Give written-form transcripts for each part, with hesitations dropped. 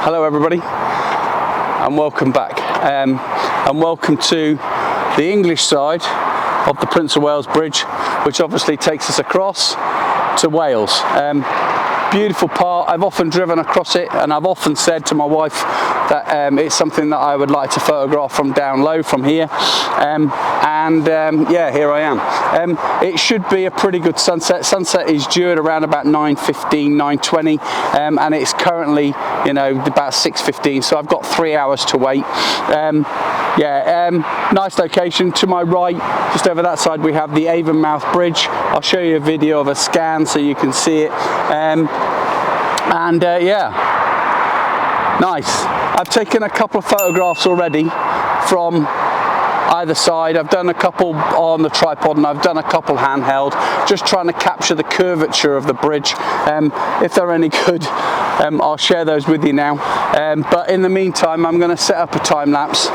Hello everybody and welcome back and welcome to the English side of the Prince of Wales Bridge, which obviously takes us across to Wales. Beautiful part. I've often driven across it and I've often said to my wife that it's something that I would like to photograph from down low from here, yeah, here I am. It should be a pretty good sunset. Sunset is due at around about 9:15, 9:20, and it's currently, you know, about 6:15, so I've got 3 hours to wait. Nice location. To my right, just over that side, we have the Avonmouth Bridge. I'll show you a video of a scan so you can see it. Yeah, nice. I've taken a couple of photographs already from either side. I've done a couple on the tripod and I've done a couple handheld, just trying to capture the curvature of the bridge. If they're any good, I'll share those with you now. But in the meantime, I'm going to set up a time lapse.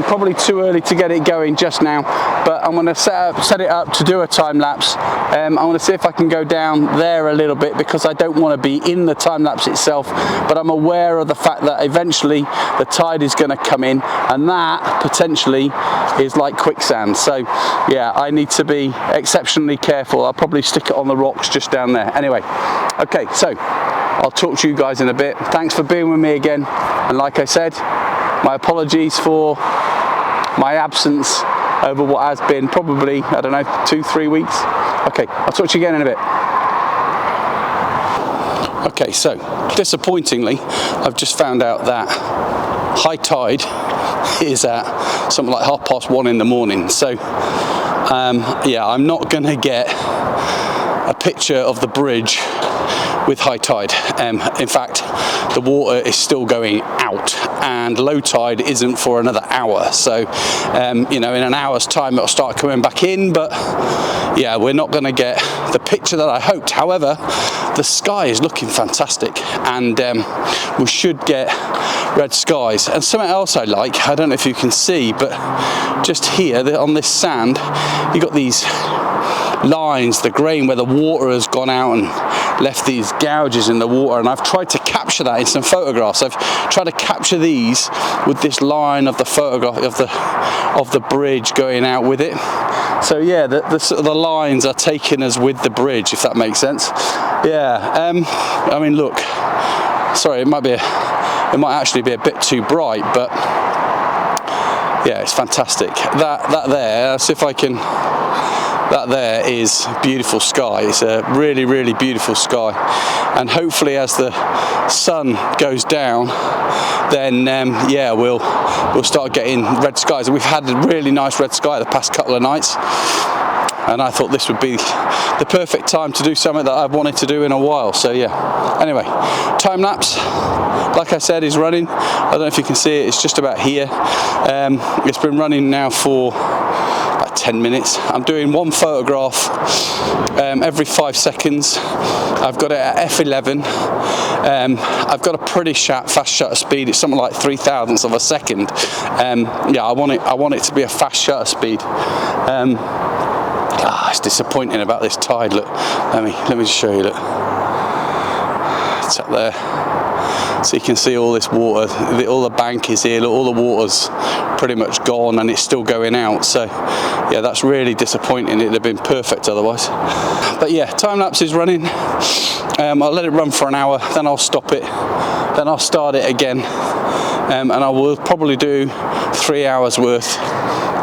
Probably too early to get it going just now, but I'm going to set it up to do a time lapse. I'm going to see if I can go down there a little bit because I don't want to be in the time lapse itself, but I'm aware of the fact that eventually the tide is going to come in and that potentially is like quicksand. So yeah, I need to be exceptionally careful. I'll probably stick it on the rocks just down there. Anyway, okay, so I'll talk to you guys in a bit. Thanks for being with me again, and like I said, my apologies for my absence over what has been probably, I don't know, 2-3 weeks. Okay, I'll talk to you again in a bit. Okay, so disappointingly, I've just found out that high tide is at something like 1:30 in the morning. So yeah, I'm not gonna get a picture of the bridge with high tide. In fact, the water is still going out and low tide isn't for another hour. So, you know, in an hour's time it'll start coming back in, but yeah, we're not gonna get the picture that I hoped. However, the sky is looking fantastic and we should get red skies. And something else I like, I don't know if you can see, but just here on this sand, you got these lines, the grain where the water has gone out and left these gouges in the water, and I've tried to capture that in some photographs. I've tried to capture these with this line of the photograph of the bridge going out with it. So yeah, the sort of the lines are taken as with the bridge, if that makes sense. Yeah, I mean, look, sorry, it might actually be a bit too bright, but yeah, it's fantastic. That there, let's see if I can. That there is beautiful sky. It's a really, really beautiful sky, and hopefully as the sun goes down, then yeah, we'll start getting red skies. And we've had a really nice red sky the past couple of nights, and I thought this would be the perfect time to do something that I've wanted to do in a while. So yeah, anyway, time lapse, like I said, is running. I don't know if you can see it, it's just about here. It's been running now for 10 minutes. I'm doing one photograph every 5 seconds. I've got it at f11. I've got a pretty fast shutter speed. It's something like 0.003 of a second. Yeah, I want it to be a fast shutter speed. It's disappointing about this tide. Look, let me just show you. Look, it's up there. So you can see all this water, all the bank is here, look, all the water's pretty much gone and it's still going out. So yeah, that's really disappointing. It'd have been perfect otherwise. But yeah, time lapse is running. I'll let it run for an hour, then I'll stop it, then I'll start it again, and I will probably do 3 hours worth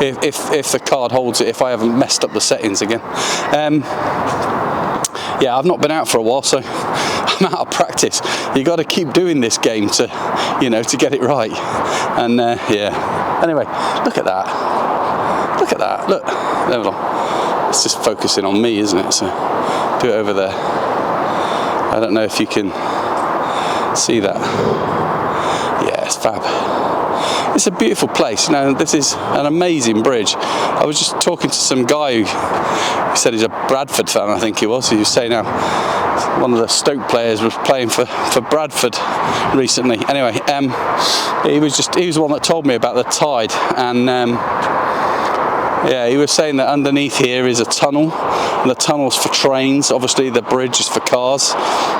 if the card holds it, if I haven't messed up the settings again. Yeah, I've not been out for a while, so I'm out of practice. You got to keep doing this game to, you know, to get it right. And yeah. Anyway, look at that. Look at that. Look. There we go. It's just focusing on me, isn't it? So do it over there. I don't know if you can see that. Yeah, it's fab. It's a beautiful place. You know, this is an amazing bridge. I was just talking to some guy who said he's a Bradford fan, I think he was. He was saying how one of the Stoke players was playing for Bradford recently. Anyway, he was the one that told me about the tide, and Yeah, he was saying that underneath here is a tunnel, and the tunnel's for trains. Obviously, the bridge is for cars,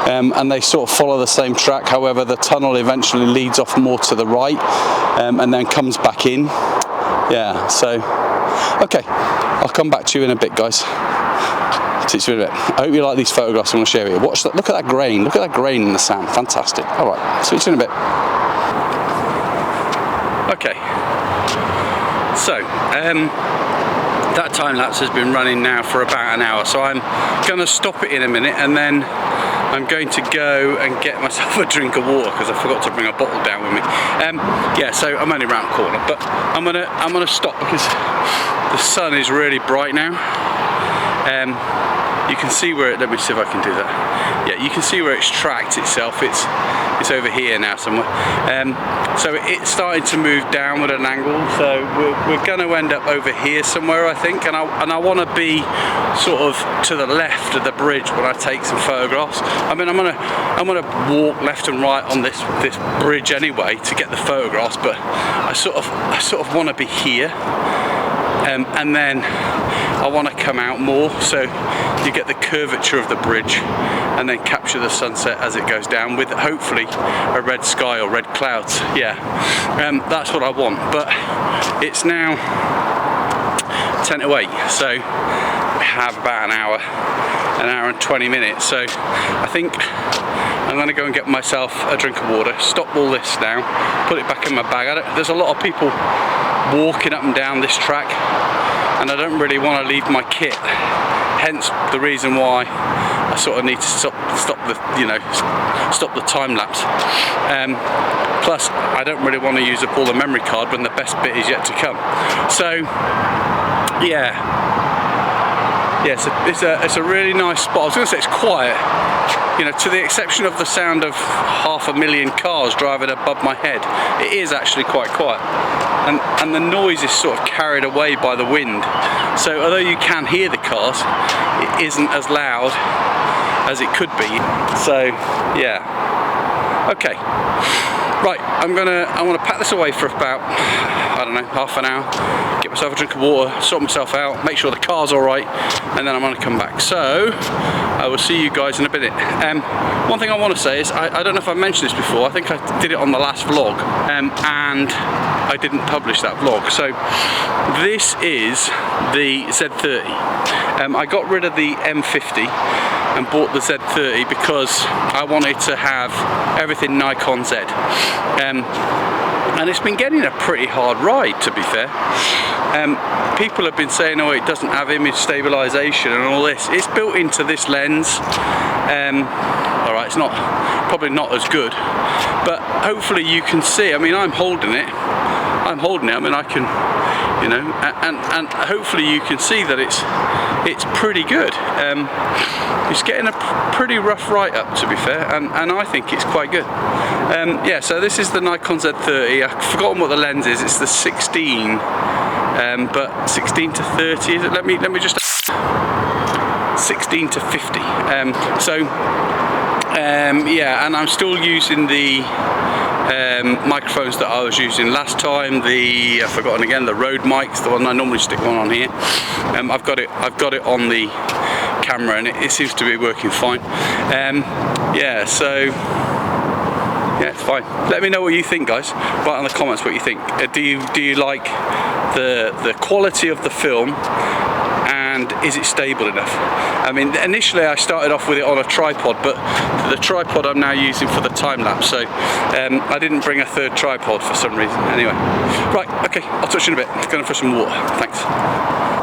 and they sort of follow the same track. However, the tunnel eventually leads off more to the right, and then comes back in. Yeah, so okay, I'll come back to you in a bit, guys. Teach you in a bit. I hope you like these photographs I'm going to share with you. Watch that. Look at that grain. Look at that grain in the sand. Fantastic. All right, switch in a bit. Okay. So, that time lapse has been running now for about an hour, so I'm going to stop it in a minute, and then I'm going to go and get myself a drink of water because I forgot to bring a bottle down with me. Yeah, so I'm only around the corner, but I'm gonna stop because the sun is really bright now. You can see where it, let me see if I can do that. Yeah, you can see where it's tracked itself. It's over here now somewhere. So it's starting to move downward at an angle. So we're going to end up over here somewhere, I think. And I want to be sort of to the left of the bridge when I take some photographs. I mean, I'm gonna walk left and right on this bridge anyway to get the photographs, but I sort of want to be here. And then I want to come out more so you get the curvature of the bridge and then capture the sunset as it goes down with hopefully a red sky or red clouds. Yeah, that's what I want, but it's now 10 to 8, so we have about an hour and 20 minutes, so I think I'm going to go and get myself a drink of water, stop all this now, put it back in my bag. There's a lot of people walking up and down this track, and I don't really want to leave my kit, hence the reason why I sort of need to stop the time lapse. Plus I don't really want to use up all the memory card when the best bit is yet to come. So yeah, it's a really nice spot. I was going to say it's quiet, you know, to the exception of the sound of 500,000 cars driving above my head. It is actually quite quiet, and the noise is sort of carried away by the wind. So although you can hear the cars, it isn't as loud as it could be. So yeah, okay. Right, I'm gonna pack this away for about, I don't know, half an hour, get myself a drink of water, sort myself out, make sure the car's all right, and then I'm gonna come back. So I will see you guys in a minute. One thing I want to say is, I don't know if I mentioned this before, I think I did it on the last vlog, and I didn't publish that vlog. So this is the Z30. I got rid of the M50 and bought the Z30 because I wanted to have everything Nikon Z. And it's been getting a pretty hard ride, to be fair. People have been saying, oh, it doesn't have image stabilization and all this. It's built into this lens. Alright, it's probably not as good, but hopefully you can see. I mean, I'm holding it. I mean, I can, you know, and hopefully you can see that it's pretty good. It's getting a pretty rough write up, to be fair, and I think it's quite good. Yeah, so this is the Nikon Z30. I've forgotten what the lens is. It's the 16, but 16 to 30 is it? Let me just 16 to 50. Yeah, and I'm still using the microphones that I was using last time. I've forgotten again, the Rode mics, the one I normally stick one on here. I've got it on the camera, and it seems to be working fine. Yeah, so yeah, it's fine. Let me know what you think, guys. Write in the comments what you think. Do you like the quality of the film? And is it stable enough? I mean, initially I started off with it on a tripod, but the tripod I'm now using for the time lapse, so I didn't bring a third tripod for some reason. Anyway, right, okay, I'll touch you in a bit. Going for some water. Thanks.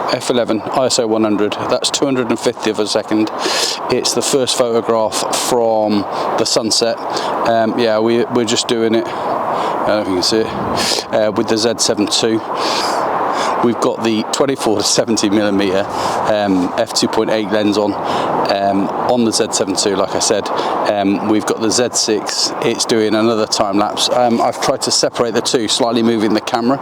F11 ISO 100. That's 250th of a second. It's the first photograph from the sunset. Yeah, we're just doing it. I don't know if you can see it with the Z7 II. We've got the 24 to 70mm f2.8 lens on the Z7 II, like I said. We've got the Z6, it's doing another time lapse. I've tried to separate the two, slightly moving the camera,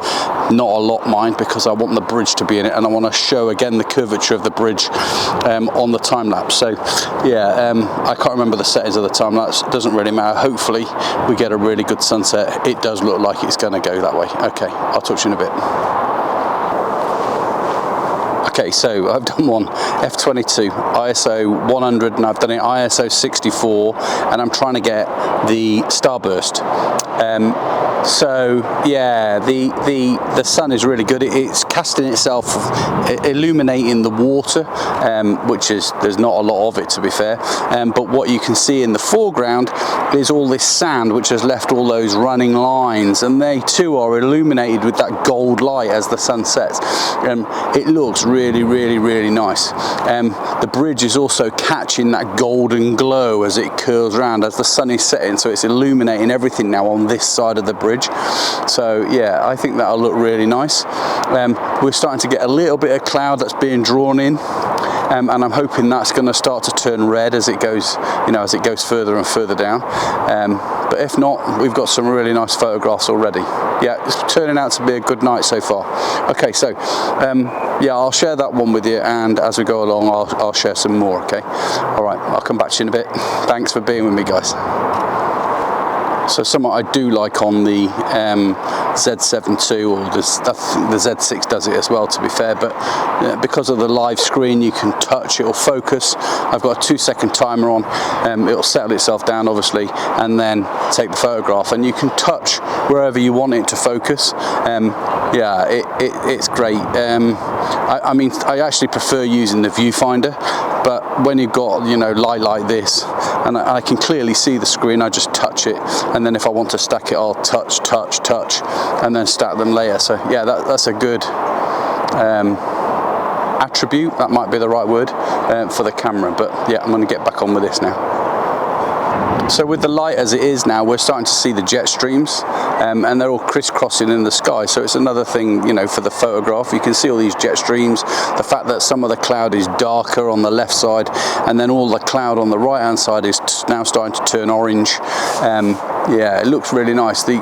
not a lot mind, because I want the bridge to be in it, and I want to show again the curvature of the bridge on the time lapse. So yeah, I can't remember the settings of the time lapse, it doesn't really matter. Hopefully we get a really good sunset. It does look like it's going to go that way. Okay, I'll talk to you in a bit. Okay, so I've done one f22, ISO 100, and I've done it ISO 64, and I'm trying to get the starburst. So yeah, the sun is really good. It's casting itself, illuminating the water, which is, there's not a lot of it, to be fair. But what you can see in the foreground is all this sand, which has left all those running lines, and they too are illuminated with that gold light as the sun sets. It looks really, really, really nice. The bridge is also catching that golden glow as it curls around as the sun is setting, so it's illuminating everything now on this side of the bridge. So yeah, I think that'll look really nice. We're starting to get a little bit of cloud that's being drawn in, and I'm hoping that's going to start to turn red as it goes, you know, as it goes further and further down. But if not, we've got some really nice photographs already. Yeah, it's turning out to be a good night so far. Okay, so yeah, I'll share that one with you, and as we go along, I'll share some more. Okay, all right, I'll come back to you in a bit. Thanks for being with me, guys. So something I do like on the Z7 II, or the Z6 does it as well, to be fair, but because of the live screen, you can touch, it'll focus. I've got a 2-second timer on, it'll settle itself down obviously, and then take the photograph, and you can touch wherever you want it to focus. Yeah, it's great. I mean, I actually prefer using the viewfinder, but when you've got, you know, light like this, and I can clearly see the screen, I just touch it, and then if I want to stack it, I'll touch, and then stack them later. So yeah, that's a good attribute, that might be the right word, for the camera. But yeah, I'm going to get back on with this now. So with the light as it is now, we're starting to see the jet streams, and they're all crisscrossing in the sky. So it's another thing, you know, for the photograph. You can see all these jet streams. The fact that some of the cloud is darker on the left side, and then all the cloud on the right hand side is now starting to turn orange. Yeah, it looks really nice. The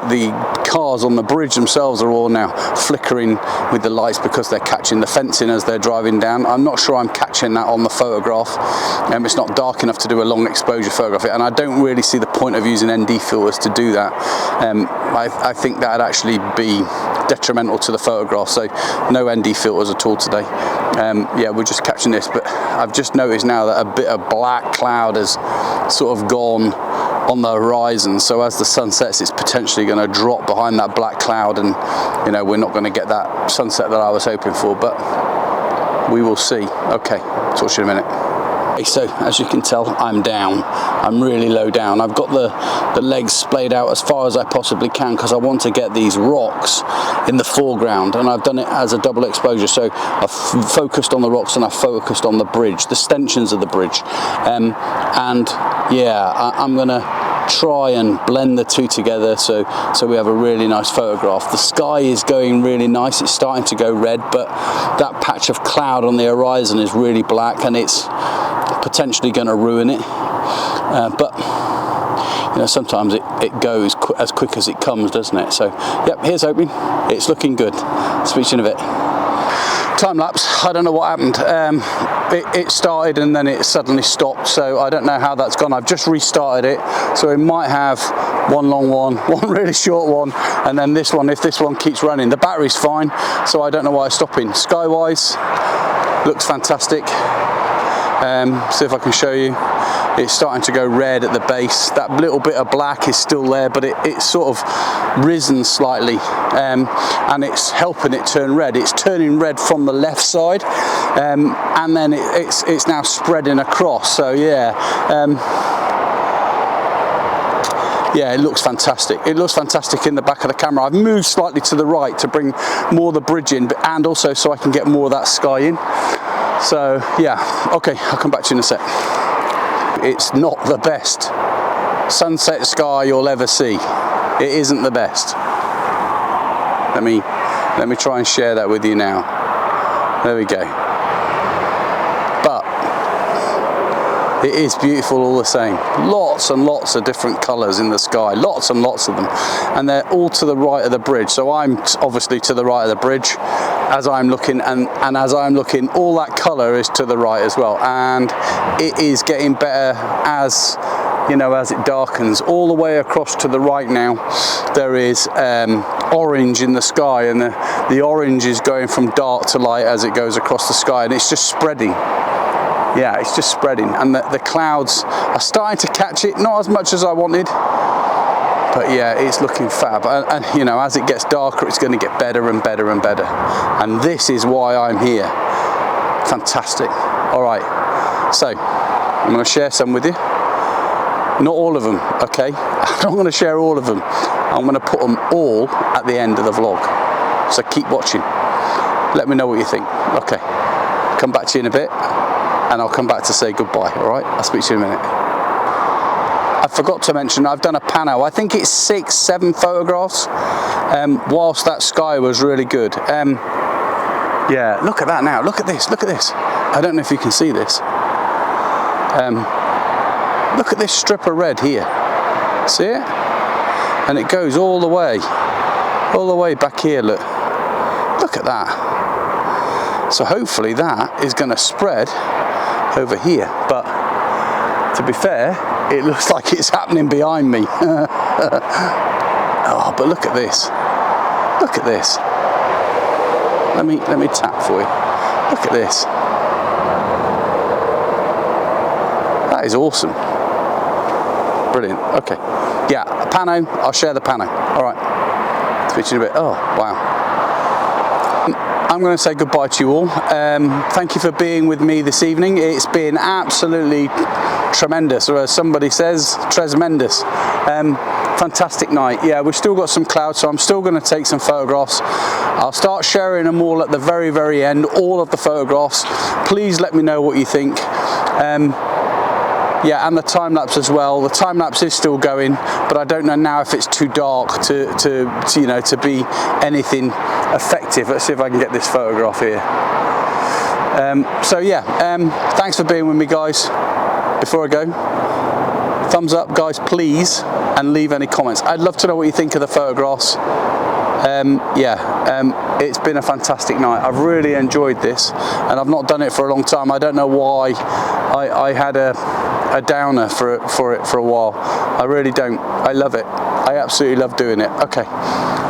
cars on the bridge themselves are all now flickering with the lights because they're catching the fencing as they're driving down. I'm not sure I'm catching that on the photograph. It's not dark enough to do a long exposure photograph, and I don't really see the point of using ND filters to do that. I think that'd actually be detrimental to the photograph, so no ND filters at all today. Yeah, we're just catching this, but I've just noticed now that a bit of black cloud has sort of gone on the horizon, so as the sun sets, it's potentially going to drop behind that black cloud, and you know, we're not going to get that sunset that I was hoping for, but we will see. Okay, talk to you in a minute. Okay, so as you can tell, I'm down. I'm really low down. I've got the legs splayed out as far as I possibly can because I want to get these rocks in the foreground, and I've done it as a double exposure. So I've focused on the rocks and I've focused on the bridge, the stanchions of the bridge, and yeah, I'm gonna try and blend the two together so we have a really nice photograph. The sky is going really nice. It's starting to go red, but that patch of cloud on the horizon is really black, and it's potentially going to ruin it. But you know, sometimes it goes as quick as it comes, doesn't it? So yep, here's hoping. It's looking good. Speak to you in a bit. Time lapse, I don't know what happened. It started and then it suddenly stopped, so I don't know how that's gone. I've just restarted it, so it might have one long one, one really short one, and then this one, if this one keeps running. The battery's fine, so I don't know why it's stopping. Skywise, looks fantastic. See if I can show you. It's starting to go red at the base. That little bit of black is still there, but it's sort of risen slightly, and it's helping it turn red. It's turning red from the left side, and then it's now spreading across. So yeah, yeah, it looks fantastic. It looks fantastic in the back of the camera. I've moved slightly to the right to bring more of the bridge in, and also so I can get more of that sky in. So yeah, okay, I'll come back to you in a sec. It's not the best sunset sky you'll ever see. It isn't the best. Let me try and share that with you now. There we go. But it is beautiful all the same. Lots and lots of different colours in the sky, lots and lots of them, and they're all to the right of the bridge. So I'm obviously to the right of the bridge as I'm looking, and as I'm looking, all that colour is to the right as well, and it is getting better as, you know, as it darkens. All the way across to the right now, there is orange in the sky, and the orange is going from dark to light as it goes across the sky, and it's just spreading. Yeah, it's just spreading, and the clouds are starting to catch it, not as much as I wanted, but yeah, it's looking fab. And you know, as it gets darker, it's going to get better and better and better, and this is why I'm here. Fantastic. All right, so I'm going to share some with you. Not all of them, okay? I'm not going to share all of them. I'm going to put them all at the end of the vlog. So keep watching. Let me know what you think. Okay. Come back to you in a bit, and I'll come back to say goodbye, all right? I'll speak to you in a minute. I forgot to mention, I've done a pano. I think it's 6, 7 photographs, whilst that sky was really good. Yeah, look at that now. Look at this. Look at this. I don't know if you can see this. Look at this strip of red here. See it? And it goes all the way back here. Look at that. So hopefully that is going to spread over here. But to be fair, it looks like it's happening behind me. Oh, but look at this. Look at this. Let me tap for you. Look at this. That is awesome. Brilliant. Okay. Yeah, a pano. I'll share the pano. All right. Switch in a bit. Oh, wow. I'm going to say goodbye to you all. Thank you for being with me this evening. It's been absolutely tremendous, or as somebody says, tremendous. Fantastic night. Yeah, we've still got some clouds, so I'm still going to take some photographs. I'll start sharing them all at the very, very end, all of the photographs. Please let me know what you think. Yeah, and the time lapse as well. The time lapse is still going, but I don't know now if it's too dark to you know, to be anything effective. Let's see if I can get this photograph here. So yeah, thanks for being with me, guys. Before I go, thumbs up, guys, please, and leave any comments. I'd love to know what you think of the photographs. It's been a fantastic night. I've really enjoyed this, and I've not done it for a long time. I don't know why I had a downer for it for a while. I really don't. I love it. I absolutely love doing it. Okay,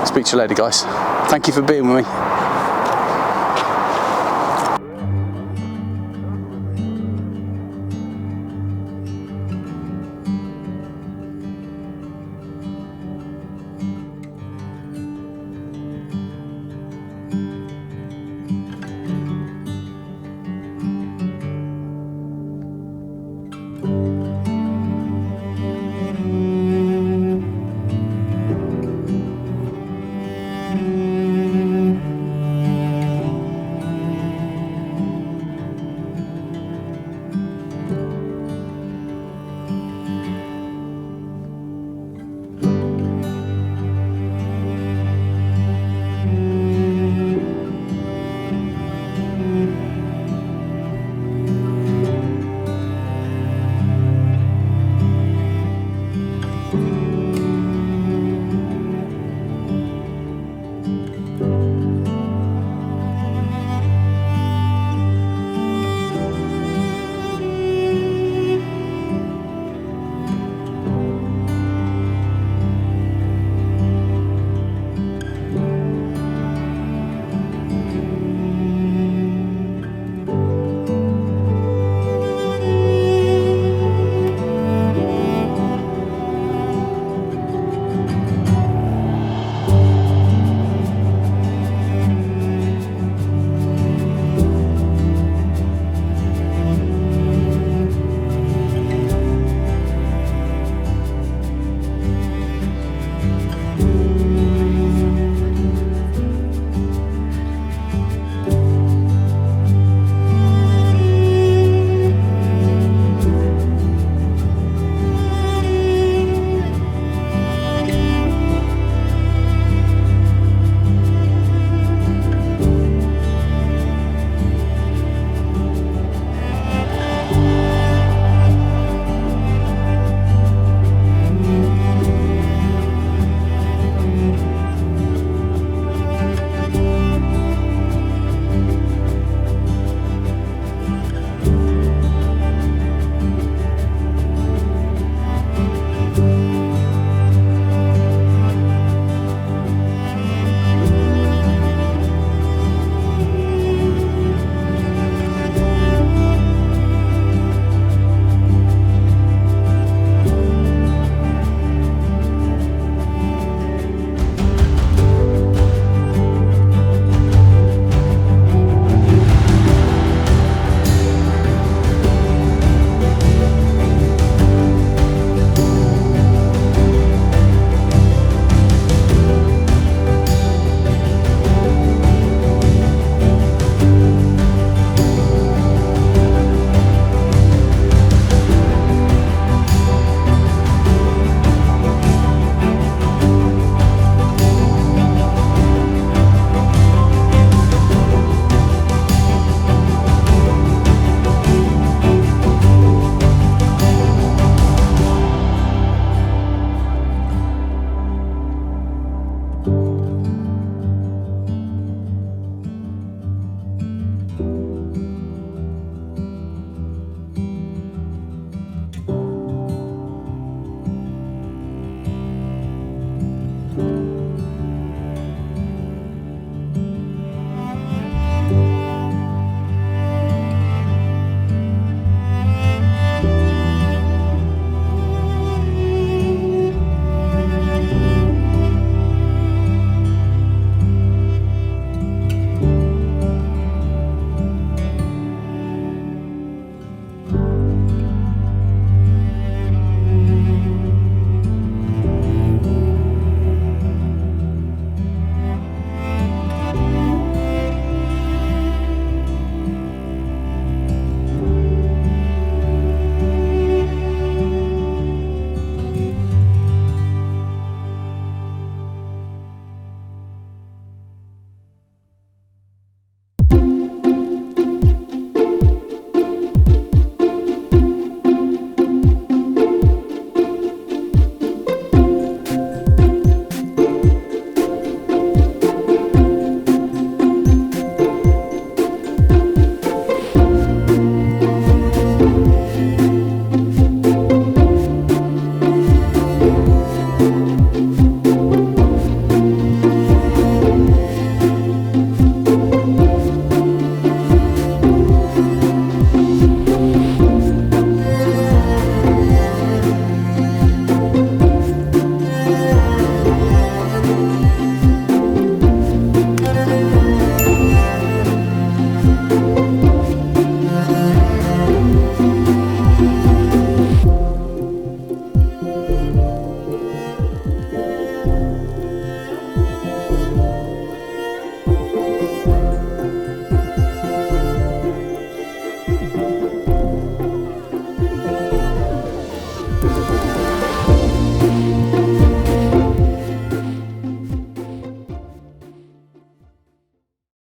speak to you later, guys. Thank you for being with me.